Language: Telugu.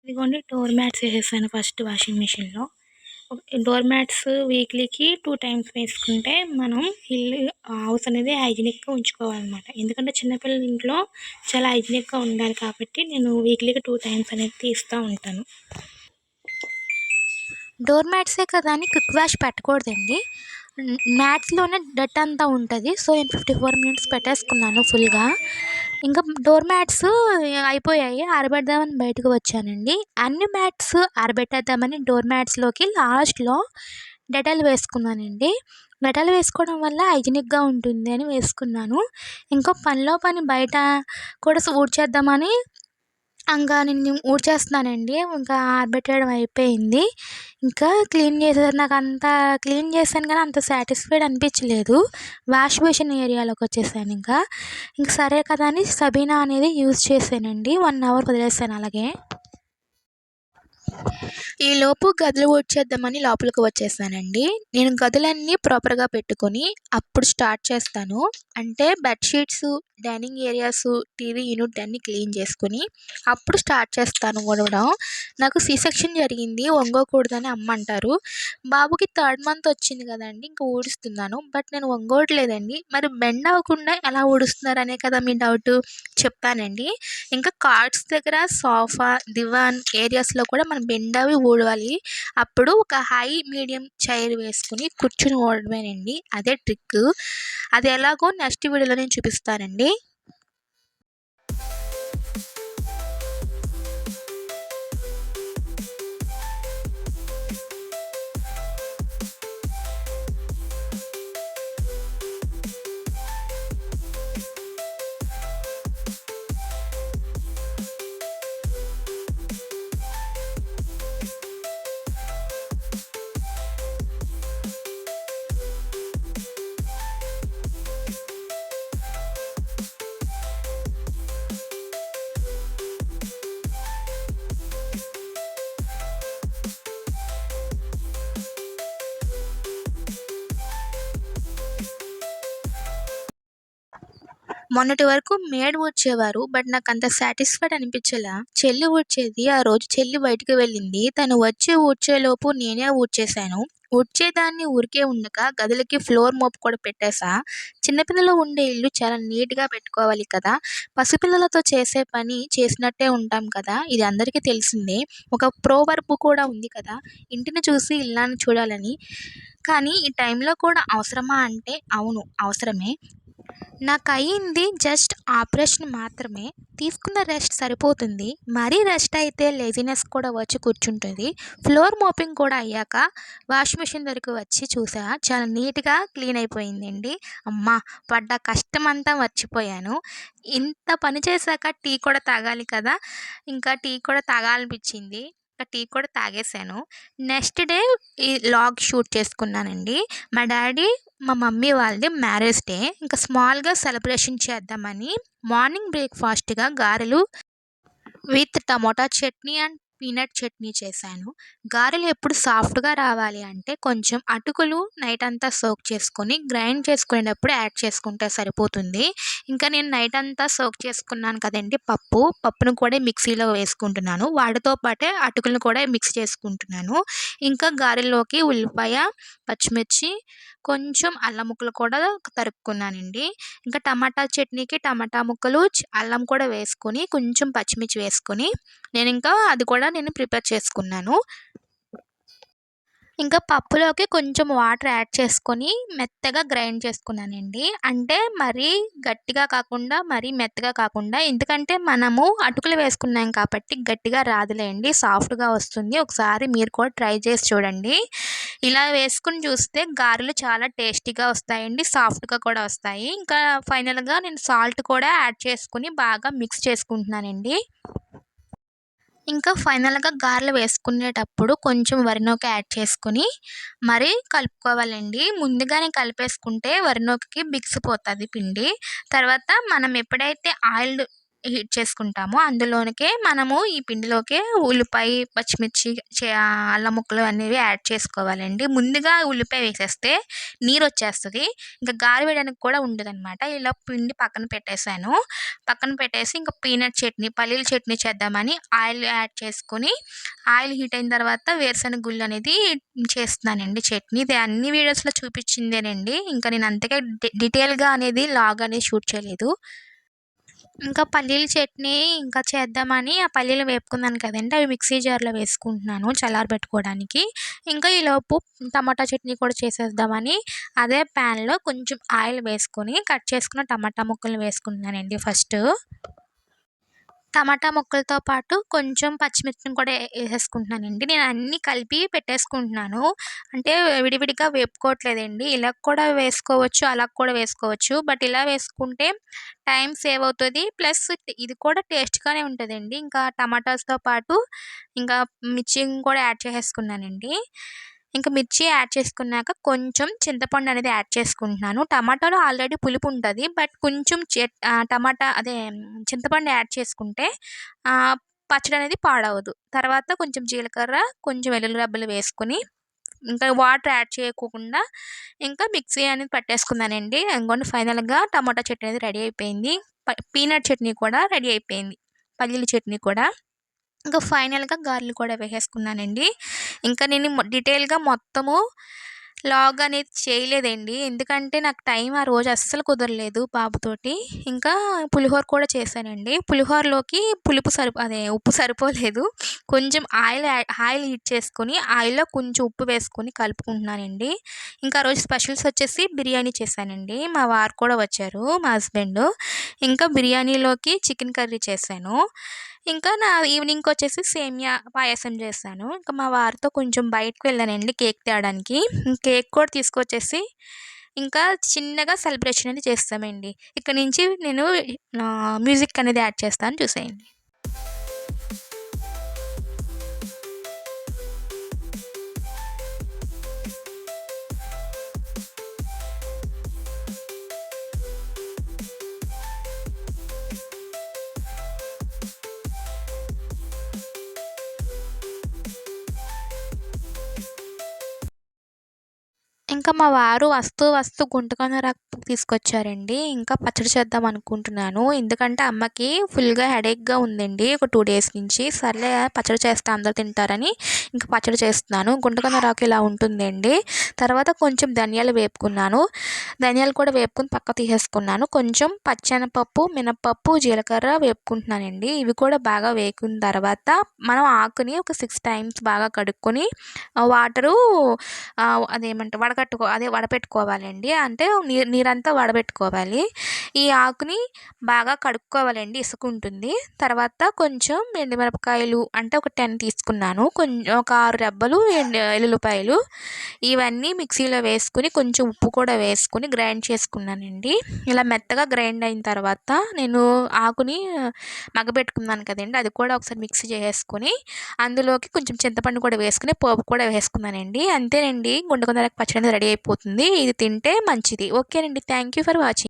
ఇదిగోండి డోర్ మ్యాట్స్ ఏసేసాను ఫస్ట్ వాషింగ్ మిషన్‌లో. డోర్ మ్యాట్స్ వీక్లీకి 2 టైమ్స్ వేసుకుంటే మనం ఇల్లు హౌస్ అనేది హైజీనిక్‌గా ఉంచుకోవాలనమాట. ఎందుకంటే చిన్న పిల్లల ఇంట్లో చాలా హైజీనిక్‌గా ఉండాలి కాబట్టి నేను వీక్లీకి 2 టైమ్స్ అనేది తీస్తా ఉంటాను. డోర్ మ్యాట్సే కదా అని క్విక్ వాష్ పెట్టకూడదండి. మ్యాట్స్‌లోనే డర్ట్ అంతా ఉంటది. సో, నేను 54 మినిట్స్ పెట్టేసుకున్నాను ఫుల్‌గా. ఇంకా డోర్ మ్యాట్స్ అయిపోయాయి. ఆరబెడదామని బయటకు వచ్చానండి. అన్ని మ్యాట్స్ ఆరబెట్టేద్దామని డోర్ మ్యాట్స్‌లోకి లాస్ట్‌లో డెటాల్ వేసుకున్నానండి. డెటాల్ వేసుకోవడం వల్ల హైజీనిక్‌గా ఉంటుంది అని వేసుకున్నాను. ఇంకో పనిలో పని బయట కూడా ఊడ్చేద్దామని ఇంకా నేను ఊడ్చేస్తున్నానండి. ఇంకా ఆరబెట్టేయడం అయిపోయింది. ఇంకా నాకంత క్లీన్ చేశాను కానీ అంత సాటిస్ఫైడ్ అనిపించలేదు. వాష్ బేసిన్ ఏరియాలోకొచ్చేసానింకా. ఇంక సరే కదా అని సబీనా అనేది యూజ్ చేశానండి. 1 అవర్ వదిలేసాను అలాగే. ఈలోపు గదులు ఊడ్చేద్దామని లోపలికి వచ్చేసానండి. నేను గదులన్నీ ప్రాపర్‌గా పెట్టుకొని అప్పుడు స్టార్ట్ చేస్తాను. అంటే బెడ్‌షీట్సు, డైనింగ్ ఏరియాసు, టీవీ యూనిట్ అన్నీ క్లీన్ చేసుకొని అప్పుడు స్టార్ట్ చేస్తాను ఊడవడం. నాకు సి సెక్షన్ జరిగింది. ఒంగోకూడదని అమ్మ అంటారు. బాబుకి థర్డ్ మంత్ వచ్చింది కదండీ! ఇంక ఊడుస్తున్నాను. బట్ నేను ఒంగోవట్లేదండి. మరి బెండ్ అవ్వకుండా ఎలా ఊడుస్తున్నారనే కదా మీ డౌటు. చెప్తానండి. ఇంకా కార్ట్స్ దగ్గర సోఫా, దివాన్ ఏరియాస్‌లో కూడా మనం బెండ్ అవి ఊడవాలి. అప్పుడు ఒక హై, మీడియం చైర్ వేసుకొని కూర్చొని ఊడడమేనండి. అదే ట్రిక్కు. అది ఎలాగో నెక్స్ట్ వీడియోలో నేను చూపిస్తానండి. మొన్నటి వరకు మేడ్ ఊడ్చేవారు. బట్ నాకంత సాటిస్ఫైడ్ అనిపించలా. చెల్లి ఊడ్చేది. ఆ రోజు చెల్లి బయటికి వెళ్ళింది. తను వచ్చి ఊడ్చేలోపు నేనే ఊడ్చేశాను. ఊడ్చేదాన్ని ఊరికే ఉండక గదులకి ఫ్లోర్ మోప్ కూడా పెట్టేశా. చిన్నపిల్లలు ఉండే ఇల్లు చాలా నీట్‌గా పెట్టుకోవాలి కదా! పసిపిల్లలతో చేసే పని చేసినట్టే ఉంటాం కదా! ఇది అందరికీ తెలిసిందే. ఒక ప్రోవర్బ్ కూడా ఉంది కదా! ఇంటిని చూసి ఇల్లాన్ని చూడాలని. కానీ ఈ టైంలో కూడా అవసరమా అంటే అవును అవసరమే. నాకయింది జస్ట్ ఆపరేషన్ మాత్రమే. తీసుకున్న రెస్ట్ సరిపోతుంది. మరీ రెస్ట్ అయితే లేజినెస్ కూడా వచ్చి కూర్చుంటది. ఫ్లోర్ మోపింగ్ కూడా అయ్యాక వాష్ మిషన్ దగ్గరికి వచ్చి చూసా. చాలా నీట్‌గా క్లీన్ అయిపోయిందండి. అమ్మా! పడ్డ కష్టమంతా మర్చిపోయాను. ఇంత పని చేశాక టీ కూడా తాగాలి కదా! ఇంకా టీ కూడా తాగాలనిపించింది. ఇంకా టీ కూడా తాగేసాను. నెక్స్ట్ డే ఈ వ్లాగ్ షూట్ చేసుకున్నానండి. మా డ్యాడీ, మా మమ్మీ వాళ్ళది మ్యారేజ్ డే. ఇంకా స్మాల్‌గా సెలబ్రేషన్ చేద్దామని మార్నింగ్ బ్రేక్‌ఫాస్ట్‌గా గారెలు with tomato chutney and peanut chutney చేశాను. గారెలు ఎప్పుడు సాఫ్ట్‌గా రావాలి అంటే కొంచెం అటుకులు నైట్ అంతా సోక్ చేసుకొని గ్రైండ్ చేసుకునేటప్పుడు యాడ్ చేసుకుంటే సరిపోతుంది. ఇంకా నేను నైట్ అంతా సోక్ చేసుకున్నాను కదండీ పప్పును కూడా మిక్సీలో వేసుకుంటున్నాను. వాటితో పాటే అటుకులను కూడా మిక్స్ చేసుకుంటున్నాను. ఇంకా గారెల్లోకి ఉల్లిపాయ, పచ్చిమిర్చి, కొంచెం అల్లం ముక్కలు కూడా తరుక్కున్నానండి. ఇంకా టమాటా చట్నీకి టమాటా ముక్కలు, అల్లం కూడా వేసుకొని కొంచెం పచ్చిమిర్చి వేసుకొని అది కూడా నేను ప్రిపేర్ చేసుకున్నాను. ఇంకా పప్పులోకి కొంచెం వాటర్ యాడ్ చేసుకొని మెత్తగా గ్రైండ్ చేసుకున్నానండి. అంటే మరీ గట్టిగా కాకుండా, మరీ మెత్తగా కాకుండా. ఎందుకంటే మనము అటుకులు వేసుకున్నాం కాబట్టి గట్టిగా రాదులేండి. సాఫ్ట్‌గా వస్తుంది. ఒకసారి మీరు కూడా ట్రై చేసి చూడండి. ఇలా వేసుకొని చూస్తే గారెలు చాలా టేస్టీగా వస్తాయండి. సాఫ్ట్‌గా కూడా వస్తాయి. ఇంకా ఫైనల్‌గా నేను సాల్ట్ కూడా యాడ్ చేసుకొని బాగా మిక్స్ చేసుకుంటున్నానండి. ఇంకా ఫైనల్‌గా గారెలు వేసుకునేటప్పుడు కొంచెం వరినూక యాడ్ చేసుకొని మరీ కలుపుకోవాలండి. ముందుగానే కలిపేసుకుంటే వరినూకకి బిగిసిపోతది పిండి. తర్వాత మనం ఎప్పుడైతే ఆయిల్ హీట్ చేసుకుంటాము. అందులోనికే మనము ఈ పిండిలోకే ఉల్లిపాయ, పచ్చిమిర్చి, అల్లం ముక్కలు అనేవి యాడ్ చేసుకోవాలండి. ముందుగా ఉల్లిపాయ వేసేస్తే నీరొచ్చేస్తది. ఇంక గారె వేయడానికి కూడా ఉండదనమాట. ఇలా పిండి పక్కన పెట్టేసాను. పక్కన పెట్టేసి ఇంక పీనట్ చట్నీ, పల్లీల చట్నీ చేద్దామని ఆయిల్ యాడ్ చేసుకొని, ఆయిల్ హీట్ అయిన తర్వాత వేరుశనగ గుళ్ళు అనేది చేస్తున్నానండి చట్నీ. ఇది అన్ని వీడియోస్‌లో చూపించిందేనండి. ఇంకా నేను అంతగా డీటెయిల్‌గా అనేది లాగ్ అనేది షూట్ చేయలేదు. ఇంకా పల్లీల చట్నీ ఇంకా చేద్దామని ఆ పల్లీలు వేపుకున్నాను కదండీ! అవి మిక్సీ జార్‌లో వేసుకుంటున్నాను చల్లారబెట్టుకోవడానికి. ఇంకా ఈలోపు టమాటా చట్నీ కూడా చేసేద్దామని అదే ప్యాన్‌లో కొంచెం ఆయిల్ వేసుకొని కట్ చేసుకున్న టమాటా ముక్కలు వేసుకుంటున్నానండి ఫస్టు. టమాటా ముక్కలతో పాటు కొంచెం పచ్చిమిర్చిని కూడా ఏసేసుకుంటున్నానండి. నేను అన్నీ కలిపి పెట్టేసుకుంటున్నాను. అంటే విడివిడిగా వేపుకోవట్లేదండి. ఇలా కూడా వేసుకోవచ్చు, అలా కూడా వేసుకోవచ్చు. బట్ ఇలా వేసుకుంటే టైం సేవ్ అవుతది. ప్లస్ ఇది కూడా టేస్ట్‌గానే ఉంటదండి. ఇంకా టమాటాస్‌తో పాటు ఇంకా మిర్చిని కూడా యాడ్ చేసేసుకున్నానండి. ఇంక మిర్చి యాడ్ చేసుకున్నాక కొంచెం చింతపండు అనేది యాడ్ చేసుకుంటున్నాను. టమాటాలో ఆల్రెడీ పులుపు ఉంటది. బట్ కొంచెం టమాటా అదే చింతపండు యాడ్ చేసుకుంటే పచ్చడి అనేది పాడవదు. తర్వాత కొంచెం జీలకర్ర, కొంచెం వెల్లుల్లి రెబ్బలు వేసుకొని ఇంకా వాటర్ యాడ్ చేయకోకుండా ఇంకా మిక్సీ అనేది పట్టేసుకున్నానండి. ఇంగోండి ఫైనల్‌గా టమాటా చట్నీ అనేది రెడీ అయిపోయింది. పీనట్ చట్నీ కూడా రెడీ అయిపోయింది. పల్లీల చట్నీ కూడా. ఇంకా ఫైనల్‌గా గారెలు కూడా వేసేసుకున్నానండి. ఇంకా నేను డీటెయిల్‌గా మొత్తము లాగ్ అనేది చేయలేదండి. ఎందుకంటే నాకు టైం ఆ రోజు అస్సలు కుదరలేదు బాబుతోటి. ఇంకా పులిహోర కూడా చేశానండి. పులిహోరలోకి పులుపు అదే ఉప్పు సరిపోలేదు. కొంచెం ఆయిల్ హీట్ చేసుకొని ఆయిల్‌లో కొంచెం ఉప్పు వేసుకొని కలుపుకుంటున్నానండి. ఇంకా ఆ రోజు స్పెషల్స్ వచ్చేసి బిర్యానీ చేశానండి. మా వారు కూడా వచ్చారు, మా హస్బెండు. ఇంకా బిర్యానీలోకి చికెన్ కర్రీ చేశాను. ఇంకా నా ఈవినింగ్‌కొచ్చేసి సేమియా పాయసం చేశాను. ఇంకా మా వారితో కొంచెం బయటకి వెళ్ళానండి కేక్ తేడానికి. కేక్ కూడా తీసుకొచ్చేసి ఇంకా చిన్నగా సెలబ్రేషన్ అనేది చేస్తామండి. ఇక్కడి నుంచి నేను మ్యూజిక్ అనేది యాడ్ చేస్తాను చూసేయండి. ఇంకా మా వారు వస్తూ గుంటకలరాకు తీసుకొచ్చారండి. ఇంకా పచ్చడి చేద్దాం అనుకుంటున్నాను. ఎందుకంటే అమ్మకి ఫుల్‌గా హెడేక్‌గా ఉందండి ఒక 2 డేస్ నుంచి. సర్లే పచ్చడి చేస్తే అందరూ తింటారని ఇంక పచ్చడి చేస్తున్నాను. గుంటకలరాకు ఇలా ఉంటుందండి. తర్వాత కొంచెం ధనియాలు వేపుకున్నాను. ధనియాలు కూడా వేపుకొని పక్కకు తీసేసుకున్నాను. కొంచెం పచ్చెనపప్పు, మినపప్పు, జీలకర్ర వేపుకుంటున్నానండి. ఇవి కూడా బాగా వేగిన తర్వాత మనం ఆకుని ఒక 6 టైమ్స్ బాగా కడుక్కొని వాటరు అదేమంటారు వడపెట్టుకోవాలండి. అంటే నీరంతా వడబెట్టుకోవాలి. ఈ ఆకుని బాగా కడుక్కోవాలండి, ఇసుకుంటుంది. తర్వాత కొంచెం ఎండుమిరపకాయలు అంటే ఒక 10 తీసుకున్నాను. ఒక 6 రెబ్బలు ఎల్లుల్లిపాయలు ఇవన్నీ మిక్సీలో వేసుకొని కొంచెం ఉప్పు కూడా వేసుకొని గ్రైండ్ చేసుకున్నానండి. ఇలా మెత్తగా గ్రైండ్ అయిన తర్వాత నేను ఆకుని మగ్గబెట్టుకున్నాను కదండీ! అది కూడా ఒకసారి మిక్సీ చేసేసుకొని అందులోకి కొంచెం చింతపండు కూడా వేసుకొని పోపు కూడా వేసుకున్నానండి. అంతేనండి, గుంటగొందరాకు పచ్చడి అనేది రెడీ అయిపోతుంది. ఇది తింటే మంచిది. ఓకేనండి. Thank you for watching.